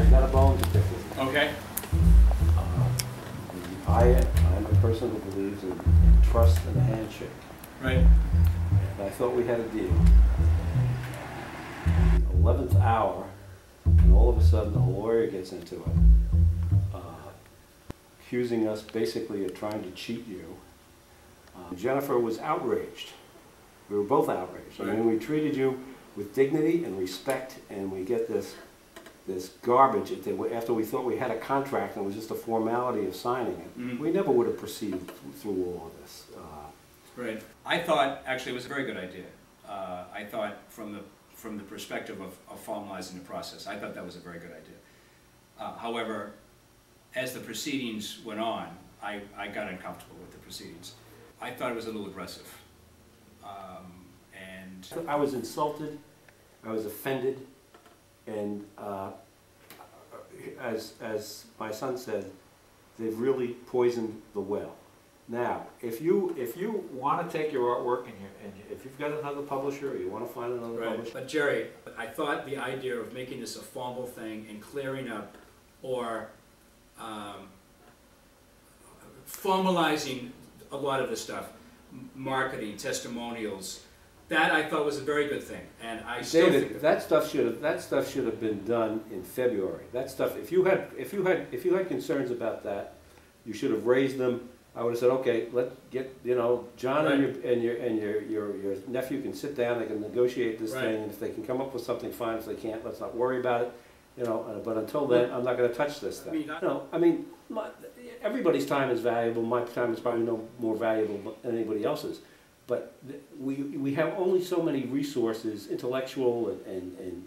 I got a bone to pick with you. Okay. I'm a person who believes in trust and a handshake. Right. And I thought we had a deal. 11th hour, and all of a sudden a lawyer gets into it, accusing us basically of trying to cheat you. Jennifer was outraged. We were both outraged. Right. I mean, we treated you with dignity and respect, and we get this garbage after we thought we had a contract and it was just a formality of signing it. Mm-hmm. We never would have proceeded through all of this. Right. I thought actually it was a very good idea. I thought from the perspective of formalizing the process, I thought that was a very good idea. However, as the proceedings went on, I got uncomfortable with the proceedings. I thought it was a little aggressive. And I was insulted, I was offended, and as my son said, they've really poisoned the well. Now, if you want to take your artwork and if you've got another publisher or you want to find another publisher. But Gerry, I thought the idea of making this a formal thing and clearing up or formalizing a lot of the stuff, marketing, testimonials, that I thought was a very good thing, and I still think that stuff should have been done in February. That stuff, if you had concerns about that, you should have raised them. I would have said, okay, let's get, John right. and your nephew can sit down. They can negotiate this right. thing, and if they can come up with something, fine. If they can't, let's not worry about it. But until then, I'm not going to touch this thing. Everybody's time is valuable. My time is probably no more valuable than anybody else's. But we have only so many resources, intellectual and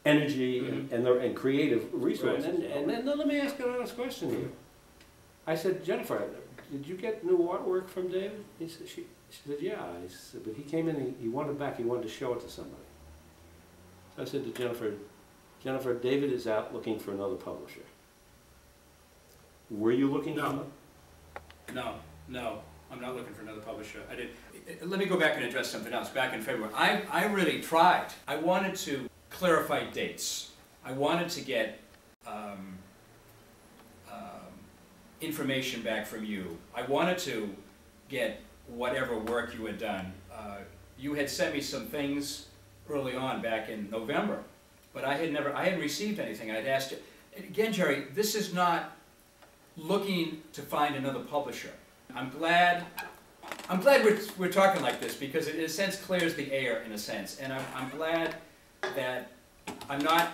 energy mm-hmm. and creative resources. Right. And then let me ask an honest question here. I said, Jennifer, did you get new artwork from David? She said, yeah. I said, but he came in, he wanted it back, he wanted to show it to somebody. So I said to Jennifer, David is out looking for another publisher. Were you looking for? No, I'm not looking for another publisher. Let me go back and address something else. Back in February, I really tried. I wanted to clarify dates. I wanted to get information back from you. I wanted to get whatever work you had done. You had sent me some things early on back in November, but I hadn't received anything. I'd asked you. Again, Gerry, this is not looking to find another publisher. I'm glad we're talking like this because it in a sense clears the air in a sense, and I'm glad that I'm not,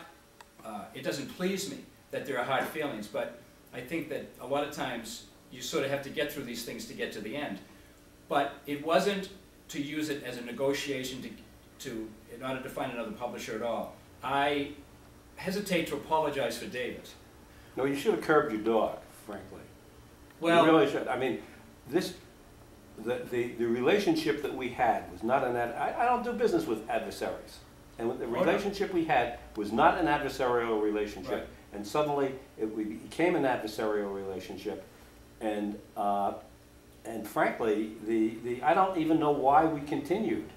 it doesn't please me that there are hard feelings, but I think that a lot of times you sort of have to get through these things to get to the end. But it wasn't to use it as a negotiation in order to find another publisher at all. I hesitate to apologize for David. No, you should have curbed your dog, frankly. Well, you really should. I mean, the relationship that we had was not I don't do business with adversaries. And the relationship we had was not an adversarial relationship. Right. And suddenly it became an adversarial relationship. And frankly, I don't even know why we continued.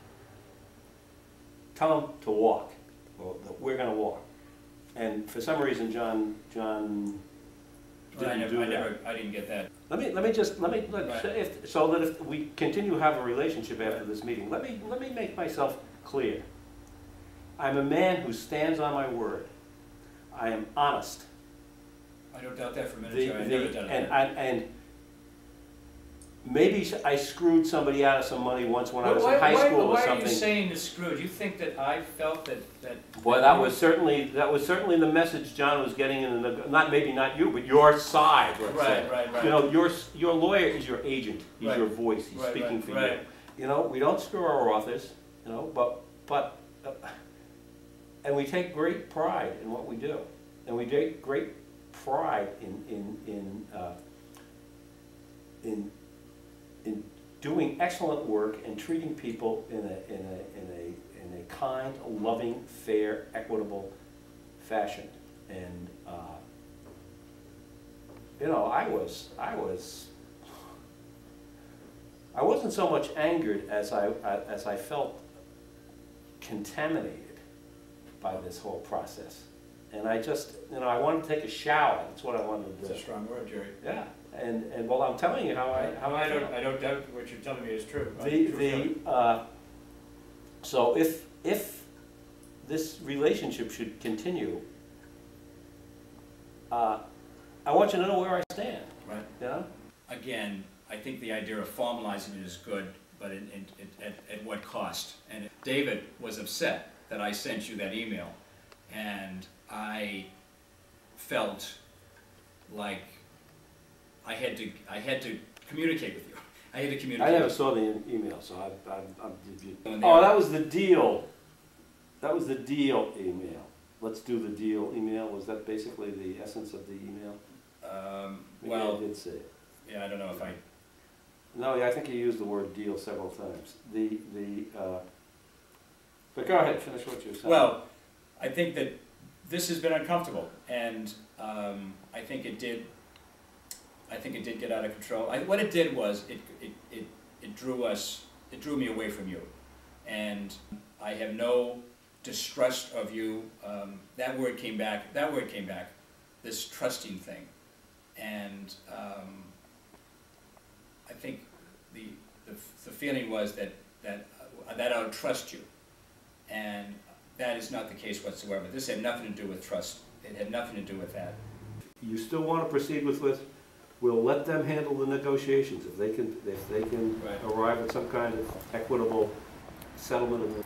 Tell them to walk. Well, we're going to walk. And for some reason, John I didn't get that. So that if we continue to have a relationship after this meeting, let me make myself clear. I'm a man who stands on my word. I am honest. I don't doubt that for a minute, Gerry. I've never done it. And maybe I screwed somebody out of some money once when I was in high school or something. Why are you saying it's screwed? You think that I felt that? Well, that was certainly the message John was getting in maybe not you, but your side. Right. Your lawyer is your agent. He's your voice. He's speaking for you. We don't screw our authors. But and we take great pride in what we do, and we take great pride in doing excellent work and treating people in a kind, loving, fair, equitable fashion. And I wasn't so much angered as I felt contaminated by this whole process. And I just, I wanted to take a shower. That's what I wanted to do. It's a strong word, Jerry. Yeah, and well, I'm telling you how I feel. I don't doubt what you're telling me is true. So if this relationship should continue, I want you to know where I stand. Right. You know? Again, I think the idea of formalizing it is good, but at what cost? And David was upset that I sent you that email, and I felt like I had to communicate with you. I had to communicate. I never saw the email, so I'm. Oh, that was the deal. That was the deal email. Let's do the deal email. Was that basically the essence of the email? Well, I did say it. Yeah, I don't know if I. No, I think you used the word deal several times. But go ahead, finish what you're saying. Well, I think that this has been uncomfortable, and I think it did. I think it did get out of control. What it did was it drew me away from you, and I have no distrust of you. That word came back. This trusting thing, and I think the feeling was that I would trust you, and that is not the case whatsoever. This had nothing to do with trust. It had nothing to do with that. You still want to proceed with this? We'll let them handle the negotiations. If they can Right. arrive at some kind of equitable settlement of